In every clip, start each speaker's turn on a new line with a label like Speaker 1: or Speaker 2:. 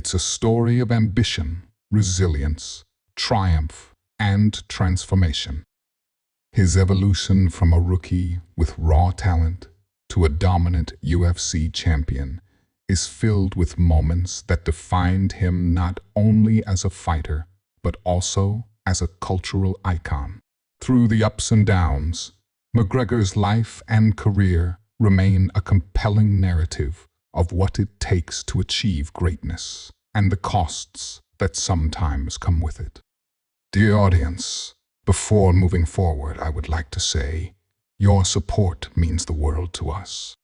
Speaker 1: It's a story of ambition, resilience, triumph, and transformation. His evolution from a rookie with raw talent to a dominant UFC champion is filled with moments that defined him not only as a fighter, but also as a cultural icon. Through the ups and downs, McGregor's life and career remain a compelling narrative of what it takes to achieve greatness and the costs that sometimes come with it. Dear audience, before moving forward, I would like to say your support means the world to us.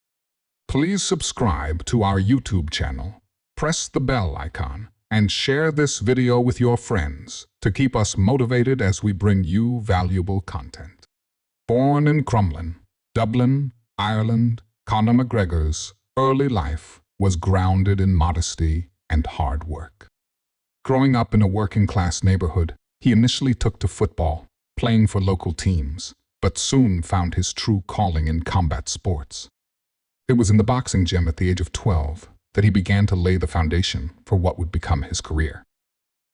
Speaker 1: Please subscribe to our YouTube channel, press the bell icon, and share this video with your friends to keep us motivated as we bring you valuable content. Born in Crumlin, Dublin, Ireland, Conor McGregor's early life was grounded in modesty and hard work. Growing up in a working-class neighborhood, he initially took to football, playing for local teams, but soon found his true calling in combat sports. It was in the boxing gym at the age of 12 that he began to lay the foundation for what would become his career.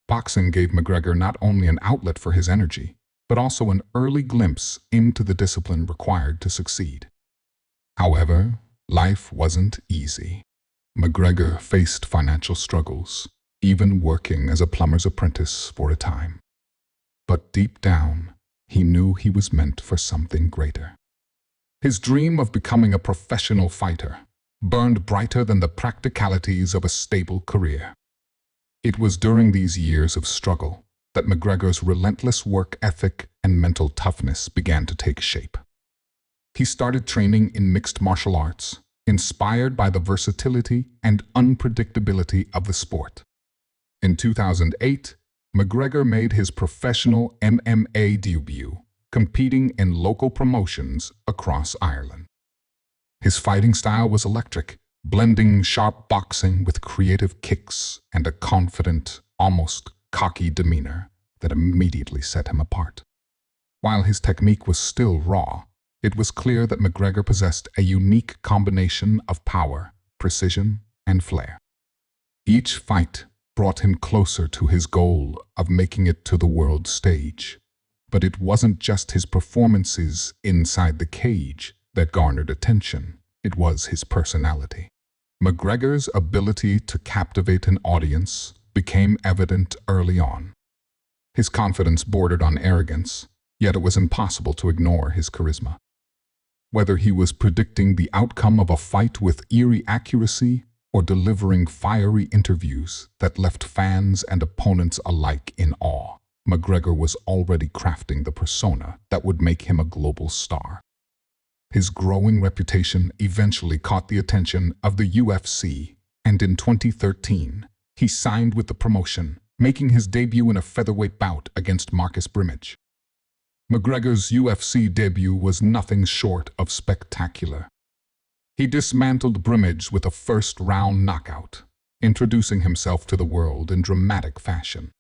Speaker 1: Boxing gave McGregor not only an outlet for his energy, but also an early glimpse into the discipline required to succeed. However, life wasn't easy. McGregor faced financial struggles, even working as a plumber's apprentice for a time. But deep down, he knew he was meant for something greater. His dream of becoming a professional fighter burned brighter than the practicalities of a stable career. It was during these years of struggle that McGregor's relentless work ethic and mental toughness began to take shape. He started training in mixed martial arts, inspired by the versatility and unpredictability of the sport. In 2008, McGregor made his professional MMA debut, competing in local promotions across Ireland. His fighting style was electric, blending sharp boxing with creative kicks and a confident, almost cocky demeanor that immediately set him apart. While his technique was still raw, it was clear that McGregor possessed a unique combination of power, precision, and flair. Each fight brought him closer to his goal of making it to the world stage. But it wasn't just his performances inside the cage that garnered attention. It was his personality. McGregor's ability to captivate an audience became evident early on. His confidence bordered on arrogance, yet it was impossible to ignore his charisma. Whether he was predicting the outcome of a fight with eerie accuracy or delivering fiery interviews that left fans and opponents alike in awe, McGregor was already crafting the persona that would make him a global star. His growing reputation eventually caught the attention of the UFC, and in 2013, he signed with the promotion, making his debut in a featherweight bout against Marcus Brimage. McGregor's UFC debut was nothing short of spectacular. He dismantled Brimage with a first-round knockout, introducing himself to the world in dramatic fashion.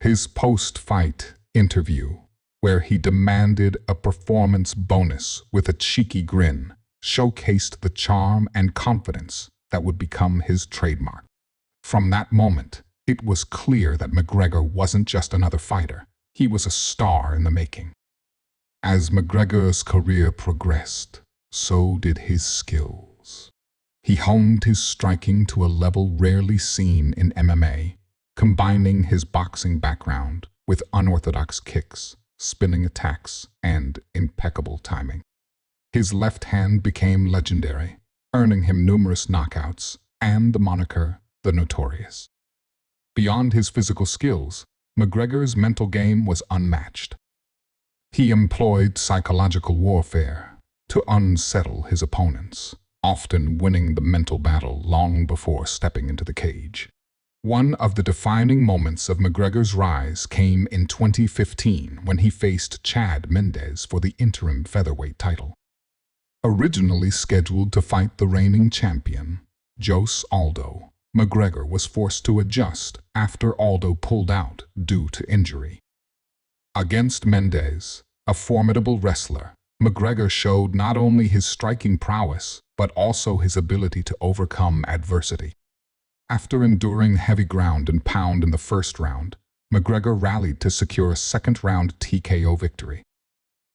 Speaker 1: His post-fight interview, where he demanded a performance bonus with a cheeky grin, showcased the charm and confidence that would become his trademark. From that moment, it was clear that McGregor wasn't just another fighter. He was a star in the making. As McGregor's career progressed, so did his skills. He honed his striking to a level rarely seen in MMA, combining his boxing background with unorthodox kicks, spinning attacks, and impeccable timing. His left hand became legendary, earning him numerous knockouts and the moniker The Notorious. Beyond his physical skills, McGregor's mental game was unmatched. He employed psychological warfare to unsettle his opponents, often winning the mental battle long before stepping into the cage. One of the defining moments of McGregor's rise came in 2015 when he faced Chad Mendes for the interim featherweight title. Originally scheduled to fight the reigning champion, Jose Aldo, McGregor was forced to adjust after Aldo pulled out due to injury. Against Mendes, a formidable wrestler, McGregor showed not only his striking prowess, but also his ability to overcome adversity. After enduring heavy ground and pound in the first round, McGregor rallied to secure a second-round TKO victory.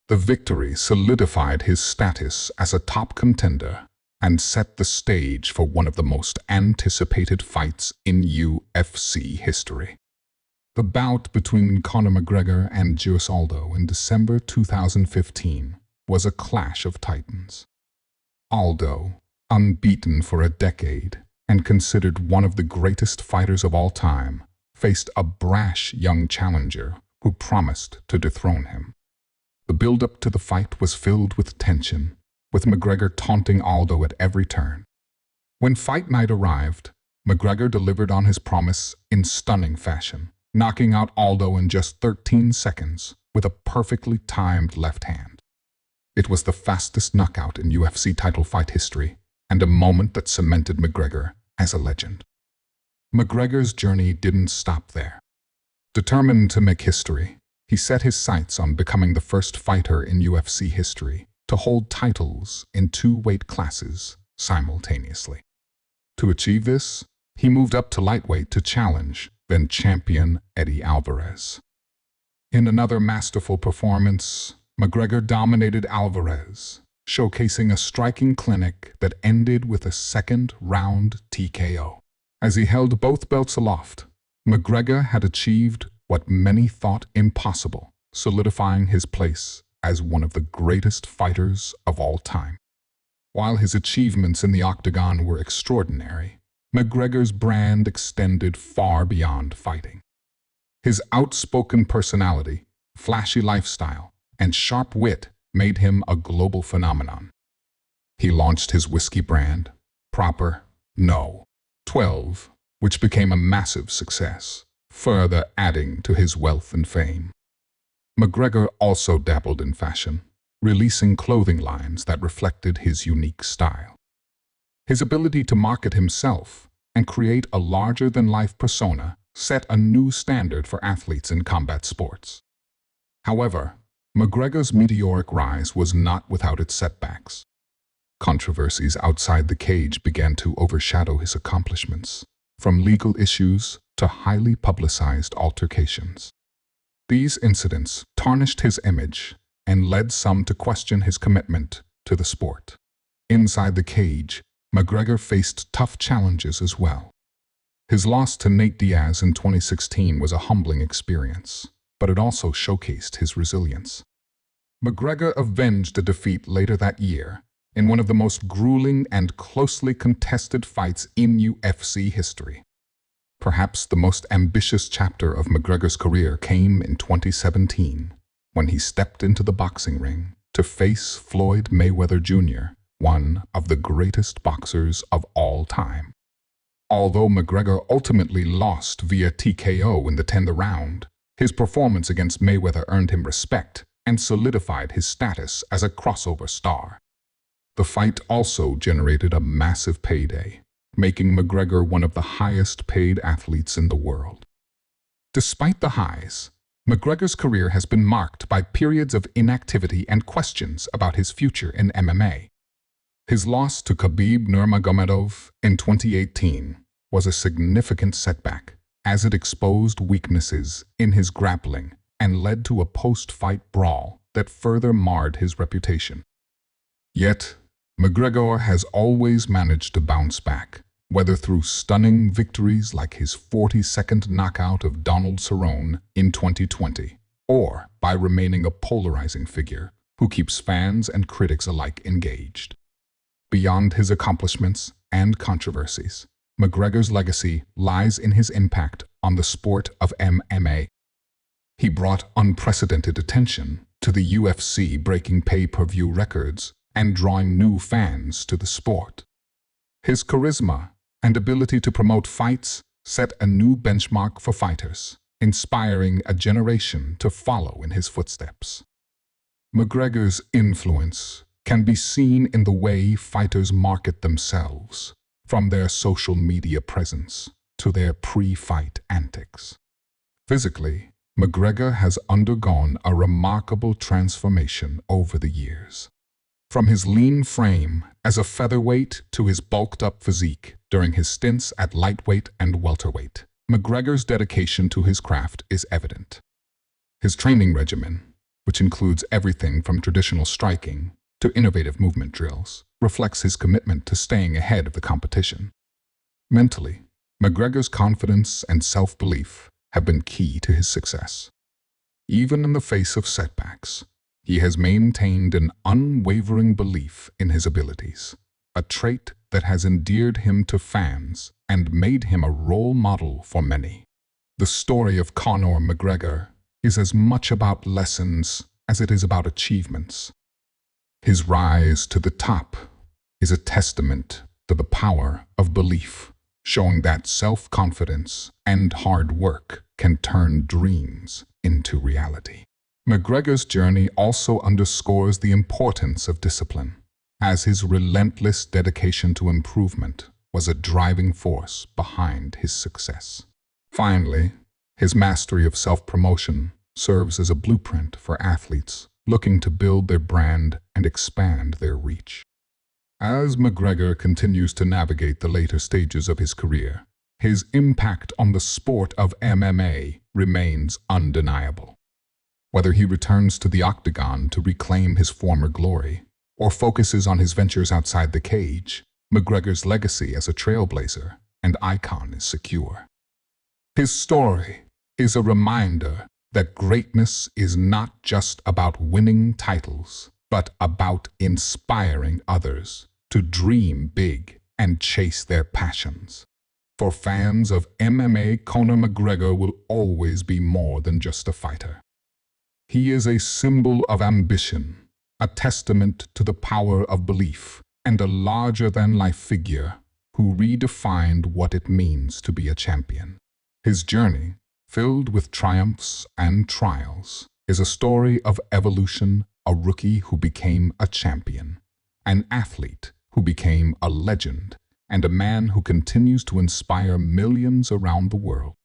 Speaker 1: The victory solidified his status as a top contender and set the stage for one of the most anticipated fights in UFC history. The bout between Conor McGregor and Aldo in December 2015 was a clash of titans. Aldo, unbeaten for a decade and considered one of the greatest fighters of all time, faced a brash young challenger who promised to dethrone him. The build-up to the fight was filled with tension, with McGregor taunting Aldo at every turn. When fight night arrived, McGregor delivered on his promise in stunning fashion, knocking out Aldo in just 13 seconds with a perfectly timed left hand. It was the fastest knockout in UFC title fight history and a moment that cemented McGregor as a legend. McGregor's journey didn't stop there. Determined to make history, he set his sights on becoming the first fighter in UFC history to hold titles in 2 weight classes simultaneously. To achieve this, he moved up to lightweight to challenge then champion Eddie Alvarez. In another masterful performance, McGregor dominated Alvarez, showcasing a striking clinic that ended with a second-round TKO. As he held both belts aloft, McGregor had achieved what many thought impossible, solidifying his place as one of the greatest fighters of all time. While his achievements in the octagon were extraordinary, McGregor's brand extended far beyond fighting. His outspoken personality, flashy lifestyle, and sharp wit made him a global phenomenon. He launched his whiskey brand, Proper No. 12, which became a massive success, further adding to his wealth and fame. McGregor also dabbled in fashion, releasing clothing lines that reflected his unique style. His ability to market himself and create a larger-than-life persona set a new standard for athletes in combat sports. However, McGregor's meteoric rise was not without its setbacks. Controversies outside the cage began to overshadow his accomplishments, from legal issues to highly publicized altercations. These incidents tarnished his image and led some to question his commitment to the sport. Inside the cage, McGregor faced tough challenges as well. His loss to Nate Diaz in 2016 was a humbling experience, but it also showcased his resilience. McGregor avenged a defeat later that year in one of the most grueling and closely contested fights in UFC history. Perhaps the most ambitious chapter of McGregor's career came in 2017, when he stepped into the boxing ring to face Floyd Mayweather Jr., one of the greatest boxers of all time. Although McGregor ultimately lost via TKO in the 10th round, his performance against Mayweather earned him respect and solidified his status as a crossover star. The fight also generated a massive payday, making McGregor one of the highest-paid athletes in the world. Despite the highs, McGregor's career has been marked by periods of inactivity and questions about his future in MMA. His loss to Khabib Nurmagomedov in 2018 was a significant setback, as it exposed weaknesses in his grappling and led to a post-fight brawl that further marred his reputation. Yet, McGregor has always managed to bounce back, whether through stunning victories like his 40-second knockout of Donald Cerrone in 2020, or by remaining a polarizing figure who keeps fans and critics alike engaged. Beyond his accomplishments and controversies, McGregor's legacy lies in his impact on the sport of MMA. He brought unprecedented attention to the UFC, breaking pay-per-view records and drawing new fans to the sport. His charisma and ability to promote fights set a new benchmark for fighters, inspiring a generation to follow in his footsteps. McGregor's influence can be seen in the way fighters market themselves, from their social media presence to their pre-fight antics. Physically, McGregor has undergone a remarkable transformation over the years. From his lean frame as a featherweight to his bulked-up physique during his stints at lightweight and welterweight, McGregor's dedication to his craft is evident. His training regimen, which includes everything from traditional striking to innovative movement drills, reflects his commitment to staying ahead of the competition. Mentally, McGregor's confidence and self-belief have been key to his success. Even in the face of setbacks, he has maintained an unwavering belief in his abilities, a trait that has endeared him to fans and made him a role model for many. The story of Conor McGregor is as much about lessons as it is about achievements. His rise to the top is a testament to the power of belief, showing that self-confidence and hard work can turn dreams into reality. McGregor's journey also underscores the importance of discipline, as his relentless dedication to improvement was a driving force behind his success. Finally, his mastery of self-promotion serves as a blueprint for athletes looking to build their brand and expand their reach. As McGregor continues to navigate the later stages of his career, his impact on the sport of MMA remains undeniable. Whether he returns to the octagon to reclaim his former glory or focuses on his ventures outside the cage, McGregor's legacy as a trailblazer and icon is secure. His story is a reminder that greatness is not just about winning titles, but about inspiring others to dream big and chase their passions. For fans of MMA, Conor McGregor will always be more than just a fighter. He is a symbol of ambition, a testament to the power of belief, and a larger-than-life figure who redefined what it means to be a champion. His journey, filled with triumphs and trials, is a story of evolution, a rookie who became a champion, an athlete who became a legend, and a man who continues to inspire millions around the world.